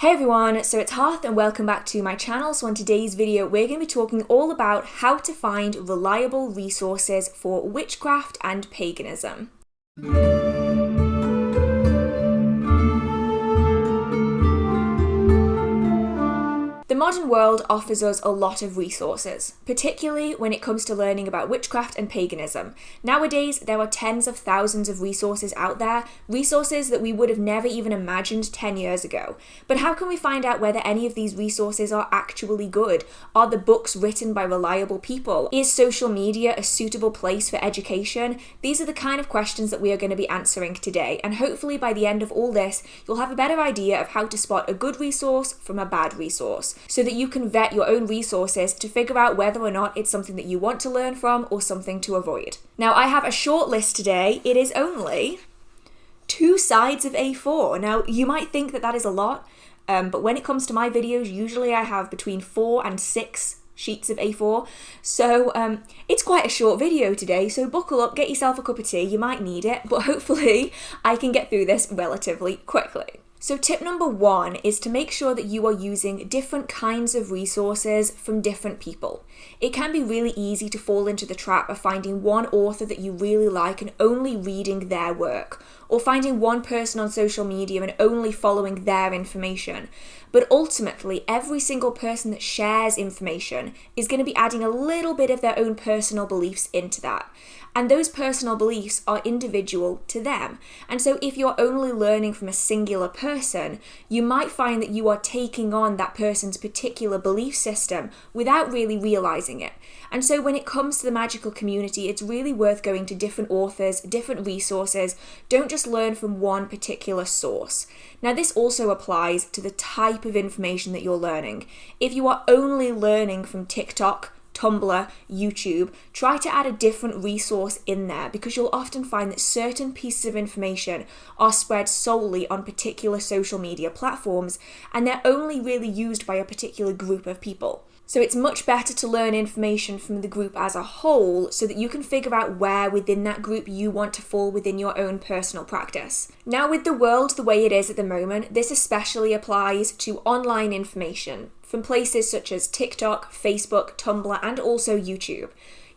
Hey everyone, so it's Hearth and welcome back to my channel. So on today's video we're going to be talking all about how to find reliable resources for witchcraft and paganism. The modern world offers us a lot of resources, particularly when it comes to learning about witchcraft and paganism. Nowadays, there are tens of thousands of resources out there, resources that we would have never even imagined 10 years ago. But how can we find out whether any of these resources are actually good? Are the books written by reliable people? Is social media a suitable place for education? These are the kind of questions that we are going to be answering today, and hopefully by the end of all this, you'll have a better idea of how to spot a good resource from a bad resource, so that you can vet your own resources to figure out whether or not it's something that you want to learn from or something to avoid. Now, I have a short list today. It is only 2 sides of A4. Now, you might think that that is a lot, but when it comes to my videos, usually I have between 4 and 6 sheets of A4. So it's quite a short video today, so buckle up, get yourself a cup of tea, you might need it, but hopefully I can get through this relatively quickly. So tip number 1 is to make sure that you are using different kinds of resources from different people. It can be really easy to fall into the trap of finding one author that you really like and only reading their work, or finding one person on social media and only following their information. But ultimately, every single person that shares information is going to be adding a little bit of their own personal beliefs into that. And those personal beliefs are individual to them. And so if you're only learning from a singular person, you might find that you are taking on that person's particular belief system without really realizing it. And so when it comes to the magical community, it's really worth going to different authors, different resources. Don't just learn from one particular source. Now, this also applies to the type of information that you're learning. If you are only learning from TikTok, Tumblr, YouTube, try to add a different resource in there, because you'll often find that certain pieces of information are spread solely on particular social media platforms, and they're only really used by a particular group of people. So it's much better to learn information from the group as a whole so that you can figure out where within that group you want to fall within your own personal practice. Now, with the world the way it is at the moment, this especially applies to online information from places such as TikTok, Facebook, Tumblr, and also YouTube.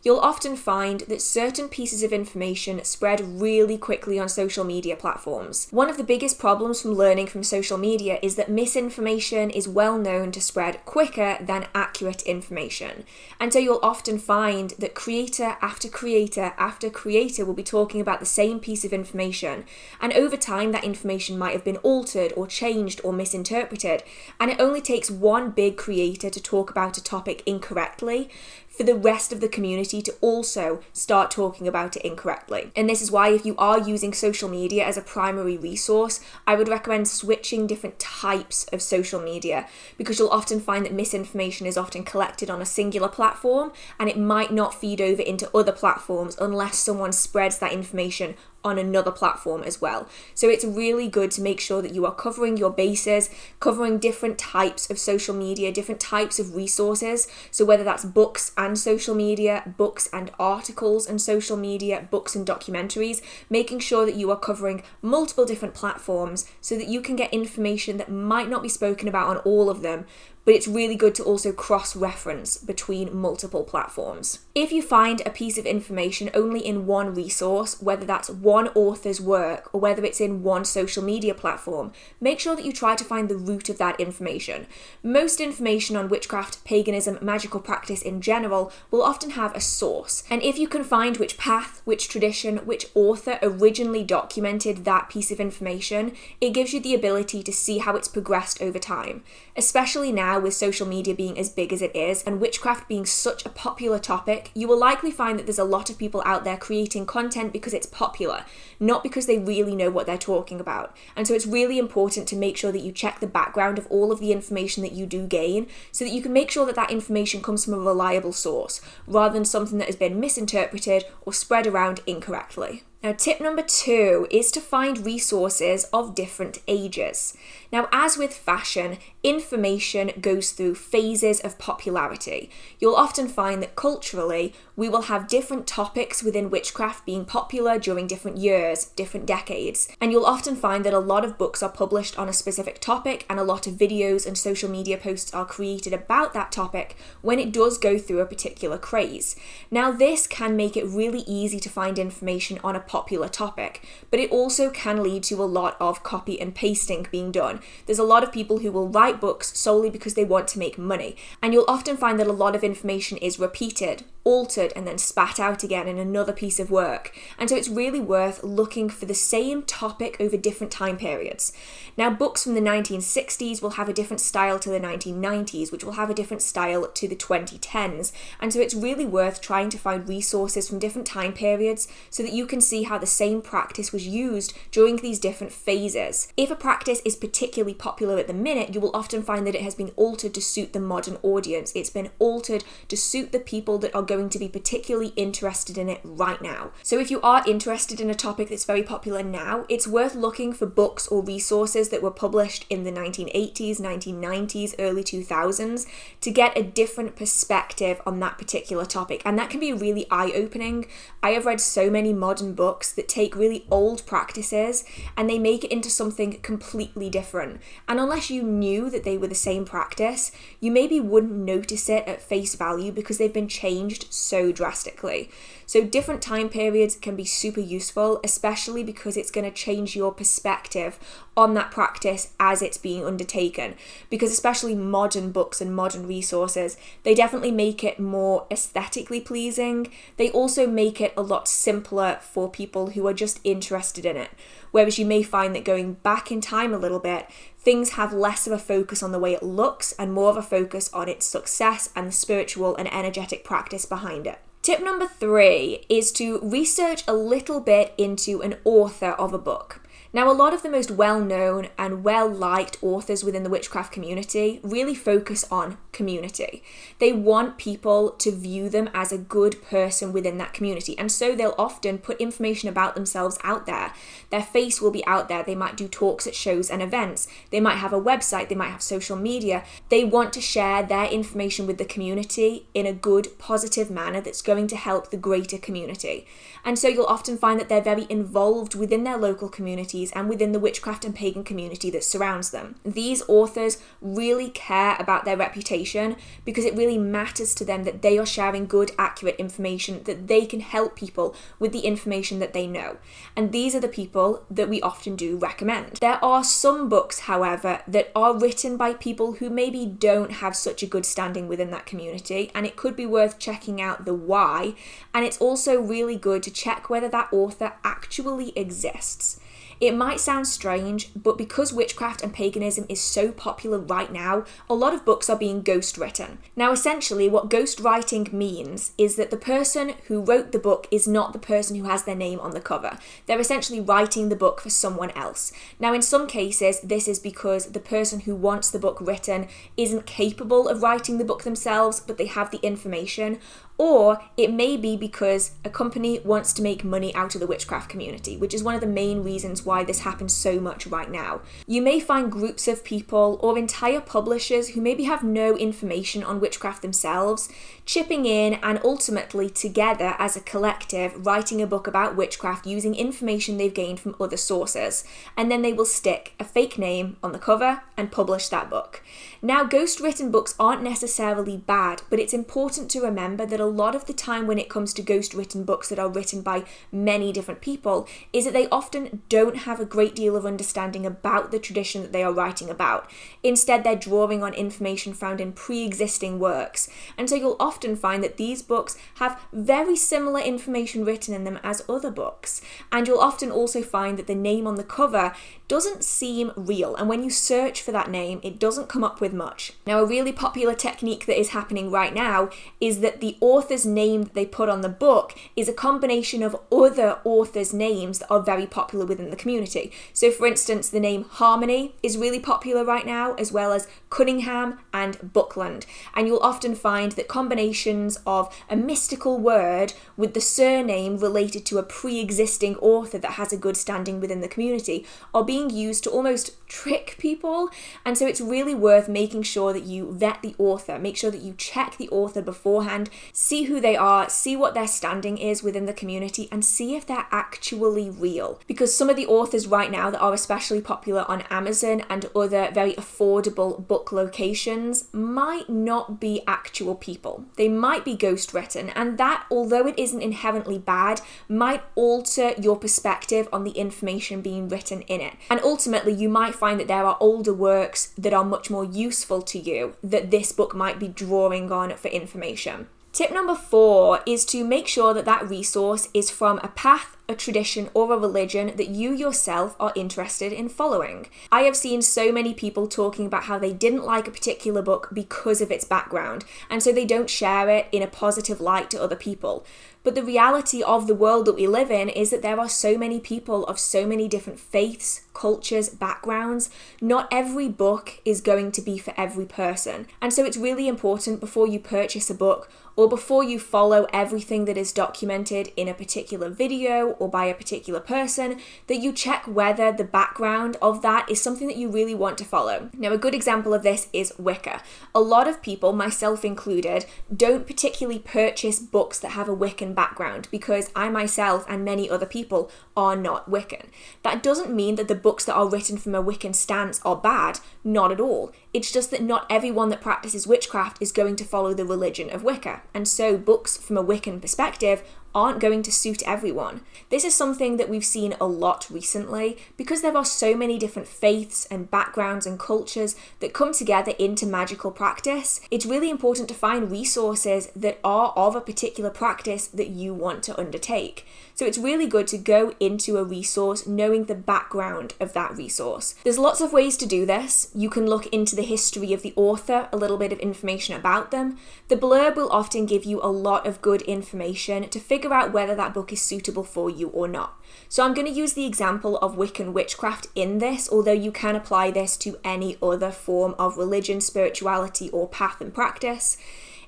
You'll often find that certain pieces of information spread really quickly on social media platforms. One of the biggest problems from learning from social media is that misinformation is well known to spread quicker than accurate information. And so you'll often find that creator after creator after creator will be talking about the same piece of information. And over time, that information might have been altered or changed or misinterpreted. And it only takes one big creator to talk about a topic incorrectly for the rest of the community to also start talking about it incorrectly. And this is why, if you are using social media as a primary resource, I would recommend switching different types of social media, because you'll often find that misinformation is often collected on a singular platform and it might not feed over into other platforms unless someone spreads that information on another platform as well. So it's really good to make sure that you are covering your bases, covering different types of social media, different types of resources. So whether that's books and social media, books and articles and social media, books and documentaries, making sure that you are covering multiple different platforms so that you can get information that might not be spoken about on all of them, but it's really good to also cross-reference between multiple platforms. If you find a piece of information only in one resource, whether that's one author's work or whether it's in one social media platform, make sure that you try to find the root of that information. Most information on witchcraft, paganism, magical practice in general will often have a source. And if you can find which path, which tradition, which author originally documented that piece of information, it gives you the ability to see how it's progressed over time. Especially now with social media being as big as it is and witchcraft being such a popular topic, you will likely find that there's a lot of people out there creating content because it's popular, not because they really know what they're talking about. And so it's really important to make sure that you check the background of all of the information that you do gain, so that you can make sure that that information comes from a reliable source, rather than something that has been misinterpreted or spread around incorrectly. Now, tip number 2 is to find resources of different ages. Now, as with fashion, information goes through phases of popularity. You'll often find that culturally, we will have different topics within witchcraft being popular during different years, different decades. And you'll often find that a lot of books are published on a specific topic and a lot of videos and social media posts are created about that topic when it does go through a particular craze. Now, this can make it really easy to find information on a popular topic, but it also can lead to a lot of copy and pasting being done. There's a lot of people who will write books solely because they want to make money, and you'll often find that a lot of information is repeated, altered, and then spat out again in another piece of work. And so it's really worth looking for the same topic over different time periods. Now, books from the 1960s will have a different style to the 1990s, which will have a different style to the 2010s. And so it's really worth trying to find resources from different time periods so that you can see how the same practice was used during these different phases. If a practice is particularly popular at the minute, you will often find that it has been altered to suit the modern audience. It's been altered to suit the people that are going to be particularly interested in it right now. So if you are interested in a topic that's very popular now, it's worth looking for books or resources that were published in the 1980s, 1990s, early 2000s to get a different perspective on that particular topic. And that can be really eye-opening. I have read so many modern books that take really old practices and they make it into something completely different. And unless you knew that they were the same practice, you maybe wouldn't notice it at face value because they've been changed so drastically. So different time periods can be super useful, especially because it's going to change your perspective on that practice as it's being undertaken. Because especially modern books and modern resources, they definitely make it more aesthetically pleasing. They also make it a lot simpler for people who are just interested in it. Whereas you may find that going back in time a little bit, things have less of a focus on the way it looks and more of a focus on its success and the spiritual and energetic practice behind it. Tip number 3 is to research a little bit into an author of a book. Now, a lot of the most well-known and well-liked authors within the witchcraft community really focus on community. They want people to view them as a good person within that community, and so they'll often put information about themselves out there. Their face will be out there. They might do talks at shows and events. They might have a website. They might have social media. They want to share their information with the community in a good, positive manner that's going to help the greater community. And so you'll often find that they're very involved within their local communities and within the witchcraft and pagan community that surrounds them. These authors really care about their reputation because it really matters to them that they are sharing good, accurate information, that they can help people with the information that they know. And these are the people that we often do recommend. There are some books, however, that are written by people who maybe don't have such a good standing within that community, and it could be worth checking out the why. And it's also really good to check whether that author actually exists. It might sound strange, but because witchcraft and paganism is so popular right now, a lot of books are being ghost-written. Now, essentially, what ghost writing means is that the person who wrote the book is not the person who has their name on the cover. They're essentially writing the book for someone else. Now, in some cases, this is because the person who wants the book written isn't capable of writing the book themselves, but they have the information. Or it may be because a company wants to make money out of the witchcraft community, which is one of the main reasons why this happens so much right now. You may find groups of people or entire publishers who maybe have no information on witchcraft themselves, chipping in and ultimately together as a collective writing a book about witchcraft using information they've gained from other sources. And then they will stick a fake name on the cover and publish that book. Now, ghost-written books aren't necessarily bad, but it's important to remember that a lot of the time when it comes to ghost-written books that are written by many different people is that they often don't have a great deal of understanding about the tradition that they are writing about. Instead, they're drawing on information found in pre-existing works. And so you'll often find that these books have very similar information written in them as other books. And you'll often also find that the name on the cover doesn't seem real. And when you search for that name, it doesn't come up with much. Now, a really popular technique that is happening right now is that the author's name that they put on the book is a combination of other authors' names that are very popular within the community. So, for instance, the name Harmony is really popular right now, as well as Cunningham, and Buckland. And you'll often find that combinations of a mystical word with the surname related to a pre-existing author that has a good standing within the community are being used to almost trick people. And so it's really worth making sure that you vet the author, make sure that you check the author beforehand, see who they are, see what their standing is within the community, and see if they're actually real. Because some of the authors right now that are especially popular on Amazon and other very affordable book locations might not be actual people. They might be ghost written, and that, although it isn't inherently bad, might alter your perspective on the information being written in it. And ultimately, you might find that there are older works that are much more useful to you that this book might be drawing on for information. Tip number 4 is to make sure that that resource is from a path, a tradition, or a religion that you yourself are interested in following. I have seen so many people talking about how they didn't like a particular book because of its background, and so they don't share it in a positive light to other people. But the reality of the world that we live in is that there are so many people of so many different faiths, cultures, backgrounds. Not every book is going to be for every person. And so it's really important before you purchase a book or before you follow everything that is documented in a particular video or by a particular person, that you check whether the background of that is something that you really want to follow. Now, a good example of this is Wicca. A lot of people, myself included, don't particularly purchase books that have a Wiccan background because I myself and many other people are not Wiccan. That doesn't mean that the books that are written from a Wiccan stance are bad, not at all. It's just that not everyone that practices witchcraft is going to follow the religion of Wicca, and so books from a Wiccan perspective aren't going to suit everyone. This is something that we've seen a lot recently because there are so many different faiths and backgrounds and cultures that come together into magical practice. It's really important to find resources that are of a particular practice that you want to undertake. So it's really good to go into a resource knowing the background of that resource. There's lots of ways to do this. You can look into the history of the author, a little bit of information about them. The blurb will often give you a lot of good information to figure out whether that book is suitable for you or not. So I'm going to use the example of Wiccan witchcraft in this, although you can apply this to any other form of religion, spirituality, or path and practice.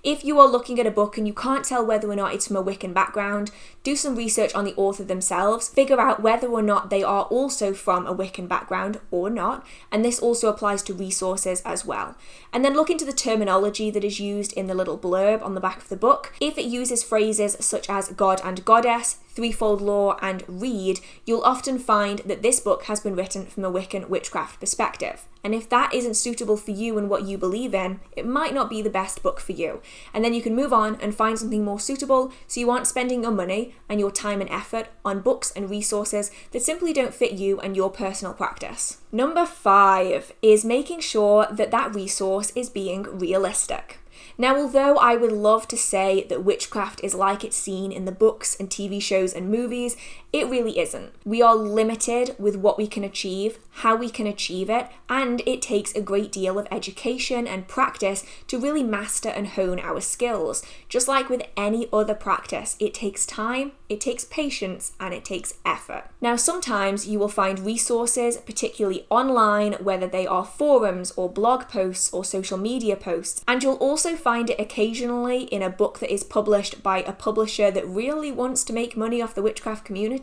If you are looking at a book and you can't tell whether or not it's from a Wiccan background, do some research on the author themselves, figure out whether or not they are also from a Wiccan background or not, and this also applies to resources as well. And then look into the terminology that is used in the little blurb on the back of the book. If it uses phrases such as God and Goddess, threefold law, and reed, you'll often find that this book has been written from a Wiccan witchcraft perspective. And if that isn't suitable for you and what you believe in, it might not be the best book for you. And then you can move on and find something more suitable so you aren't spending your money and your time and effort on books and resources that simply don't fit you and your personal practice. Number 5 is making sure that that resource is being realistic. Now, although I would love to say that witchcraft is like it's seen in the books and TV shows and movies, it really isn't. We are limited with what we can achieve, how we can achieve it, and it takes a great deal of education and practice to really master and hone our skills. Just like with any other practice, it takes time, it takes patience, and it takes effort. Now, sometimes you will find resources, particularly online, whether they are forums or blog posts or social media posts, and you'll also find it occasionally in a book that is published by a publisher that really wants to make money off the witchcraft community,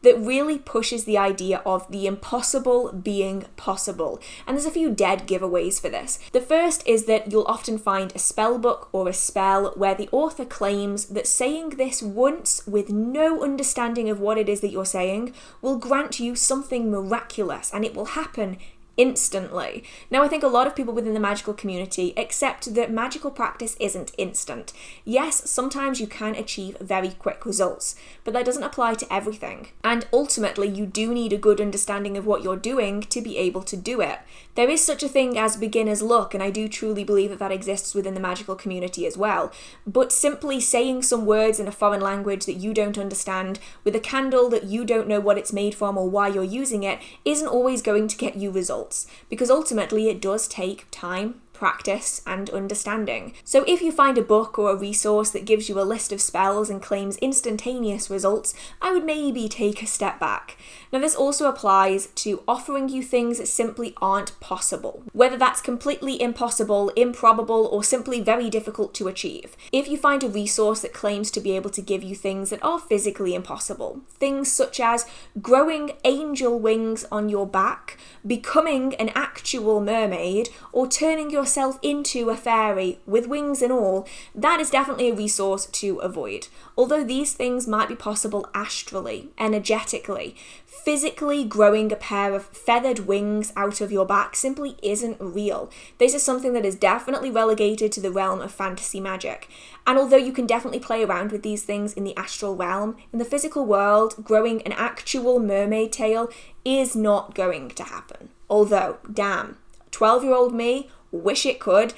that really pushes the idea of the impossible being possible. And there's a few dead giveaways for this. The first is that you'll often find a spell book or a spell where the author claims that saying this once with no understanding of what it is that you're saying will grant you something miraculous, and it will happen instantly. Now, I think a lot of people within the magical community accept that magical practice isn't instant. Yes, sometimes you can achieve very quick results, but that doesn't apply to everything. And ultimately, you do need a good understanding of what you're doing to be able to do it. There is such a thing as beginner's luck, and I do truly believe that that exists within the magical community as well. But simply saying some words in a foreign language that you don't understand, with a candle that you don't know what it's made from or why you're using it, isn't always going to get you results. Because ultimately it does take time, practice, and understanding. So if you find a book or a resource that gives you a list of spells and claims instantaneous results, I would maybe take a step back. Now this also applies to offering you things that simply aren't possible, whether that's completely impossible, improbable, or simply very difficult to achieve. If you find a resource that claims to be able to give you things that are physically impossible, things such as growing angel wings on your back, becoming an actual mermaid, or turning yourself into a fairy with wings and all, that is definitely a resource to avoid. Although these things might be possible astrally, energetically, physically growing a pair of feathered wings out of your back simply isn't real. This is something that is definitely relegated to the realm of fantasy magic. And although you can definitely play around with these things in the astral realm, in the physical world, growing an actual mermaid tail is not going to happen. Although, damn, 12-year-old me, wish it could,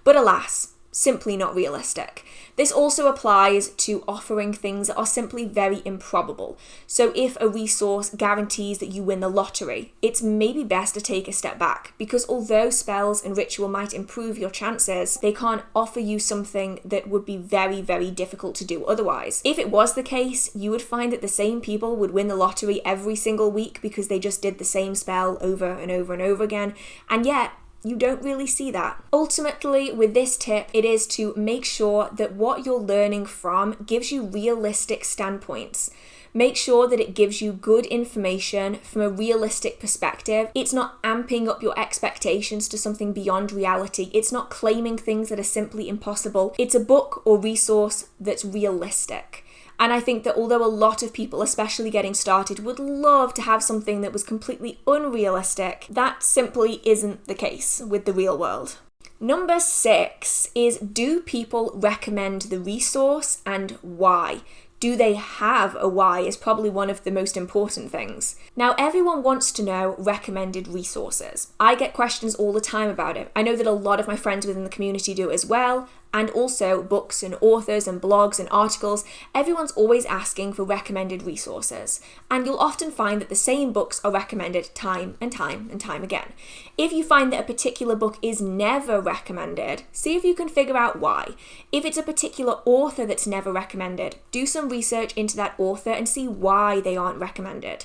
but alas, simply not realistic. This also applies to offering things that are simply very improbable. So if a resource guarantees that you win the lottery, it's maybe best to take a step back, because although spells and ritual might improve your chances, they can't offer you something that would be very, very difficult to do otherwise. If it was the case, you would find that the same people would win the lottery every single week because they just did the same spell over and over and over again, and yet you don't really see that. Ultimately, with this tip, it is to make sure that what you're learning from gives you realistic standpoints. Make sure that it gives you good information from a realistic perspective. It's not amping up your expectations to something beyond reality. It's not claiming things that are simply impossible. It's a book or resource that's realistic. And I think that although a lot of people, especially getting started, would love to have something that was completely unrealistic, that simply isn't the case with the real world. Number 6 is, do people recommend the resource and why? Do they have a why is probably one of the most important things. Now, everyone wants to know recommended resources. I get questions all the time about it. I know that a lot of my friends within the community do as well, and also books and authors and blogs and articles. Everyone's always asking for recommended resources, and you'll often find that the same books are recommended time and time and time again. If you find that a particular book is never recommended, see if you can figure out why. If it's a particular author that's never recommended, do some research into that author and see why they aren't recommended.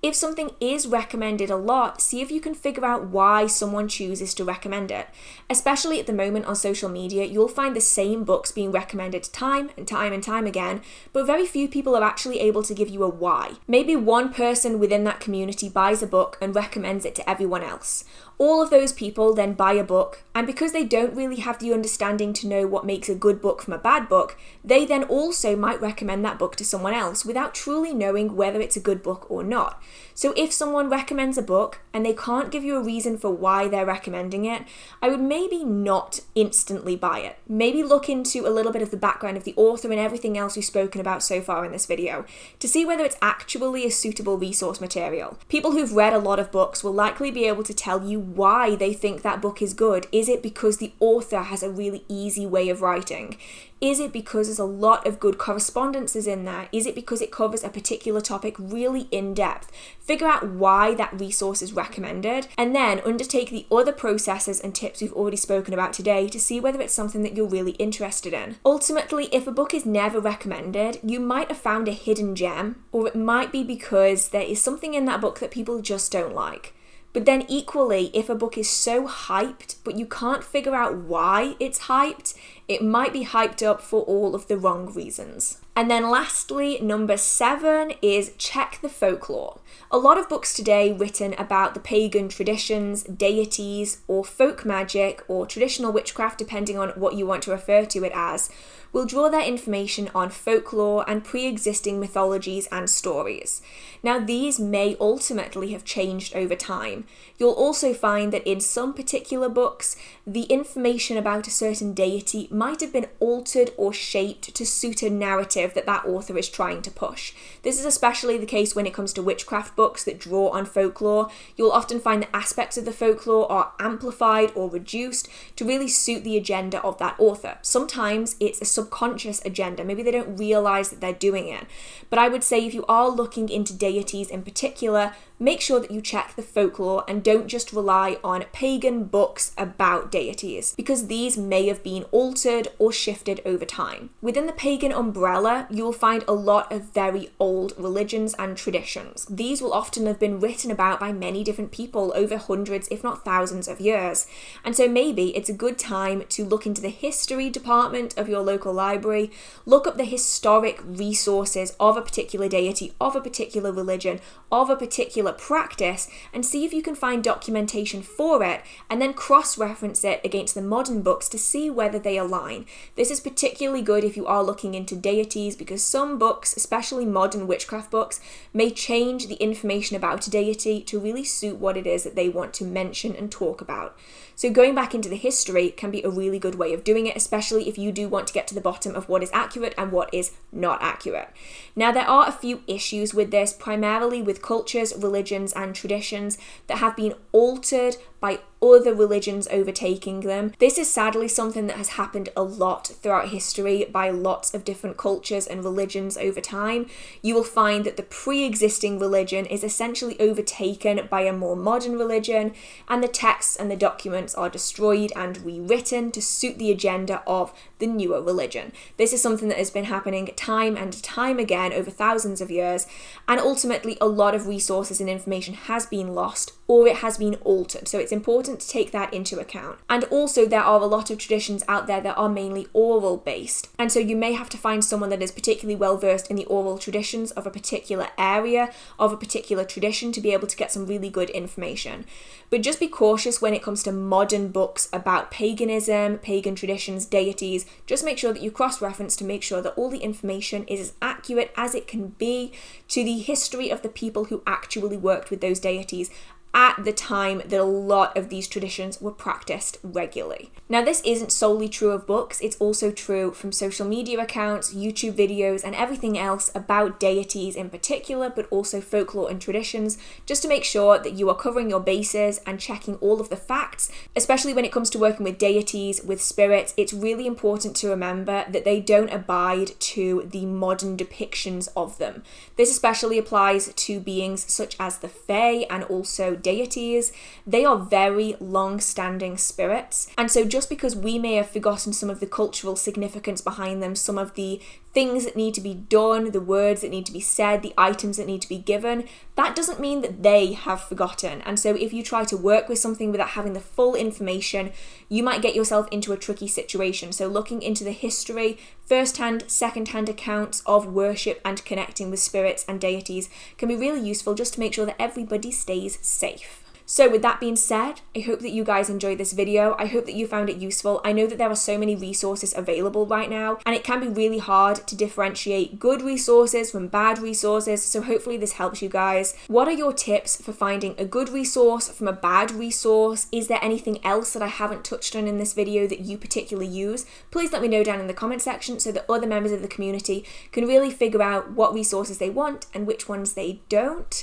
If something is recommended a lot, see if you can figure out why someone chooses to recommend it. Especially at the moment on social media, you'll find the same books being recommended time and time and time again, but very few people are actually able to give you a why. Maybe one person within that community buys a book and recommends it to everyone else. All of those people then buy a book, and because they don't really have the understanding to know what makes a good book from a bad book, they then also might recommend that book to someone else without truly knowing whether it's a good book or not. So if someone recommends a book and they can't give you a reason for why they're recommending it, I would maybe not instantly buy it. Maybe look into a little bit of the background of the author and everything else we've spoken about so far in this video to see whether it's actually a suitable resource material. People who've read a lot of books will likely be able to tell you why they think that book is good. Is it because the author has a really easy way of writing? Is it because there's a lot of good correspondences in there? Is it because it covers a particular topic really in depth? Figure out why that resource is recommended, and then undertake the other processes and tips we've already spoken about today to see whether it's something that you're really interested in. Ultimately, if a book is never recommended, you might have found a hidden gem, or it might be because there is something in that book that people just don't like. But then equally, if a book is so hyped, but you can't figure out why it's hyped, it might be hyped up for all of the wrong reasons. And then lastly, number 7 is check the folklore. A lot of books today written about the pagan traditions, deities, or folk magic, or traditional witchcraft, depending on what you want to refer to it as, will draw their information on folklore and pre-existing mythologies and stories. Now, these may ultimately have changed over time. You'll also find that in some particular books, the information about a certain deity might have been altered or shaped to suit a narrative that author is trying to push. This is especially the case when it comes to witchcraft books that draw on folklore. You'll often find that aspects of the folklore are amplified or reduced to really suit the agenda of that author. Sometimes it's a subconscious agenda. Maybe they don't realize that they're doing it. But I would say if you are looking into deities in particular, make sure that you check the folklore and don't just rely on pagan books about deities, because these may have been altered or shifted over time. Within the pagan umbrella, you will find a lot of very old religions and traditions. These will often have been written about by many different people over hundreds, if not thousands of years. And so maybe it's a good time to look into the history department of your local library, look up the historic resources of a particular deity, of a particular religion, of a particular practice, and see if you can find documentation for it, and then cross-reference it against the modern books to see whether they align. This is particularly good if you are looking into deities, because some books, especially modern witchcraft books, may change the information about a deity to really suit what it is that they want to mention and talk about. So going back into the history can be a really good way of doing it, especially if you do want to get to the bottom of what is accurate and what is not accurate. Now, there are a few issues with this, primarily with cultures, religions, and traditions that have been altered by other religions overtaking them. This is sadly something that has happened a lot throughout history by lots of different cultures and religions over time. You will find that the pre-existing religion is essentially overtaken by a more modern religion, and the texts and the documents are destroyed and rewritten to suit the agenda of the newer religion. This is something that has been happening time and time again over thousands of years, and ultimately a lot of resources and information has been lost or it has been altered. So it's important to take that into account. And also there are a lot of traditions out there that are mainly oral based. And so you may have to find someone that is particularly well versed in the oral traditions of a particular area, of a particular tradition, to be able to get some really good information. But just be cautious when it comes to modern books about paganism, pagan traditions, deities. Just make sure that you cross-reference to make sure that all the information is as accurate as it can be to the history of the people who actually worked with those deities at the time that a lot of these traditions were practiced regularly. Now, this isn't solely true of books, it's also true from social media accounts, YouTube videos, and everything else about deities in particular, but also folklore and traditions, just to make sure that you are covering your bases and checking all of the facts. Especially when it comes to working with deities, with spirits, it's really important to remember that they don't abide to the modern depictions of them. This especially applies to beings such as the Fae and also deities. They are very long-standing spirits, and so just because we may have forgotten some of the cultural significance behind them, some of the things that need to be done, the words that need to be said, the items that need to be given, that doesn't mean that they have forgotten. And so if you try to work with something without having the full information, you might get yourself into a tricky situation. So looking into the history, first-hand, second-hand accounts of worship and connecting with spirits and deities can be really useful, just to make sure that everybody stays safe. So with that being said, I hope that you guys enjoyed this video. I hope that you found it useful. I know that there are so many resources available right now, and it can be really hard to differentiate good resources from bad resources, so hopefully this helps you guys. What are your tips for finding a good resource from a bad resource? Is there anything else that I haven't touched on in this video that you particularly use? Please let me know down in the comment section so that other members of the community can really figure out what resources they want and which ones they don't.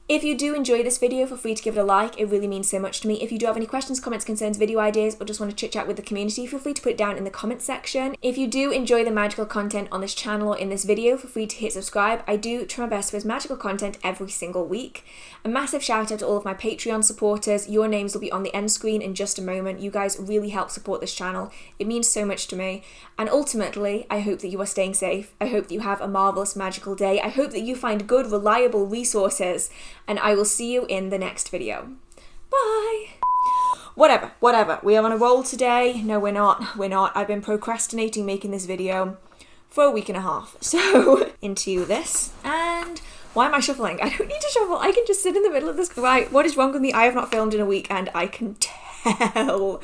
If you do enjoy this video, feel free to give it a like. It really means so much to me. If you do have any questions, comments, concerns, video ideas, or just want to chit chat with the community, feel free to put it down in the comment section. If you do enjoy the magical content on this channel or in this video, feel free to hit subscribe. I do try my best with magical content every single week. A massive shout out to all of my Patreon supporters. Your names will be on the end screen in just a moment. You guys really help support this channel. It means so much to me. And ultimately, I hope that you are staying safe. I hope that you have a marvelous magical day. I hope that you find good, reliable resources. And I will see you in the next video. Bye! Whatever. We are on a roll today. No, we're not. I've been procrastinating making this video for a week and a half. So, into this. And why am I shuffling? I don't need to shuffle. I can just sit in the middle of this. Right, what is wrong with me? I have not filmed in a week and I can tell.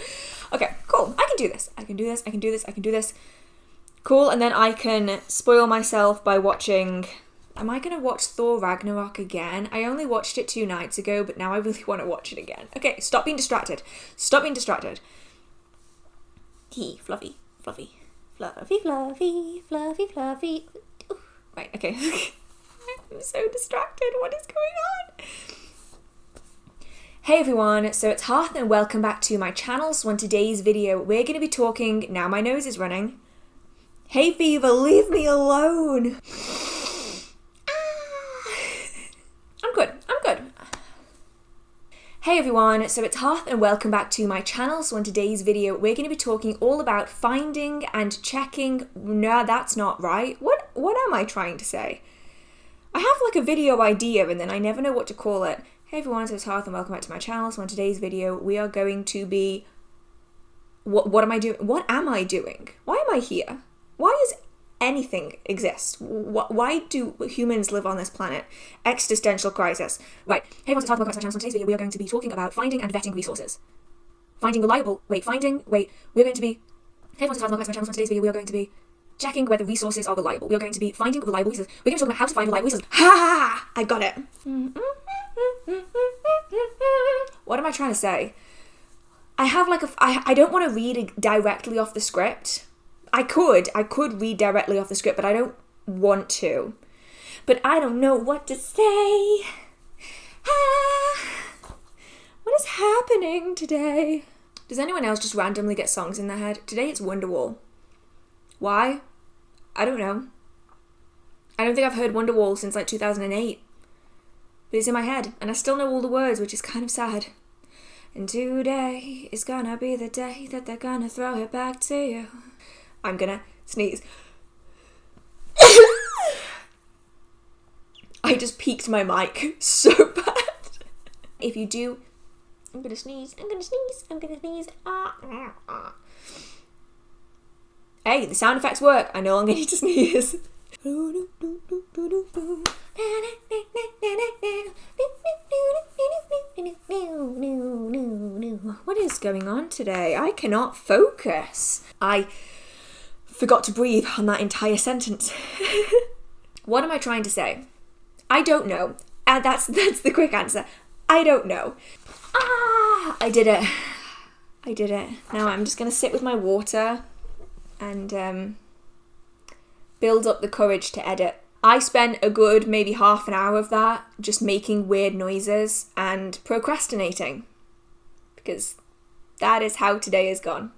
Okay, cool. I can do this. Cool, and then I can spoil myself by watching... Am I going to watch Thor Ragnarok again? I only watched it 2 nights ago, but now I really want to watch it again. Okay, stop being distracted. He, fluffy. Ooh, right, okay. I'm so distracted. What is going on? Hey everyone, so it's Hearth and welcome back to my channel. So on today's video, we're going to be talking... Now my nose is running. Hay fever, leave me alone. I'm good. Hey everyone, so it's Hearth and welcome back to my channel. So in today's video, we're going to be talking all about finding and checking. No, that's not right. What am I trying to say? I have like a video idea and then I never know what to call it. Hey everyone, so it's Hearth and welcome back to my channel. So in today's video, we are going to be... What am I doing? What am I doing? Why am I here? Why does anything exist? Why do humans live on this planet? Existential crisis. Right. Hey everyone, so it's Hearth and welcome back to my channel. So in today's video, we are going to be talking about finding and vetting resources. We're going to be... Hey everyone, so it's Hearth and welcome back to my channel. So in today's video, we are going to be checking whether resources are reliable. We are going to be finding reliable resources. We're going to talk about how to find reliable resources. Ha! I got it. What am I trying to say? I have like I don't want to read directly off the script. I could read directly off the script, but I don't want to. But I don't know what to say. What is happening today? Does anyone else just randomly get songs in their head? Today it's Wonderwall. Why? I don't know. I don't think I've heard Wonderwall since like 2008. But it's in my head, and I still know all the words, which is kind of sad. And today is gonna be the day that they're gonna throw it back to you. I'm gonna sneeze. I just peaked my mic so bad. If you do, I'm gonna sneeze. Hey, the sound effects work. I no longer need to sneeze. What is going on today? I cannot focus. I forgot to breathe on that entire sentence. What am I trying to say? I don't know. And that's the quick answer. I don't know. I did it. Now I'm just going to sit with my water and build up the courage to edit. I spent a good maybe half an hour of that just making weird noises and procrastinating. Because that is how today has gone.